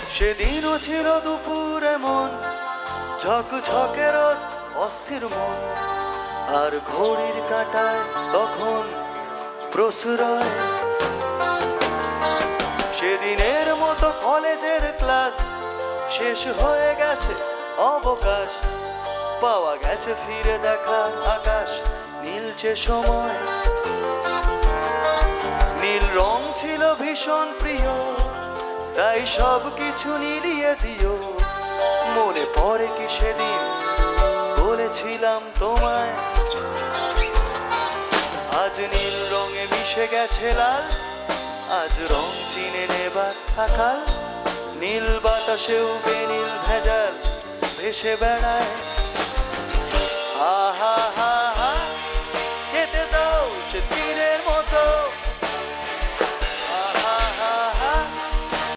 সেদিনও ছিল দুপুরে মন ঝকঝকে রোদ অস্থির মন আর ঘড়ির কাঁটায় তখন প্রশ্রয় সেদিনের মতো কলেজের ক্লাস শেষ হয়ে গেছে অবকাশ পাওয়া গেছে ফিরে দেখা আকাশ নীলছে সময় নীল রং ছিল ভীষণ প্রিয় তাই সব কিছু নিলিয়ে দিও মনে পড়ে কি সেদিন বলেছিলাম তোমায় আজ নীল রঙে মিশে গেছে লাল আজ রং চিনে নেবার থাকাল নীল বাতাসেও বেনীল ভেজাল ভেসে বেড়ায়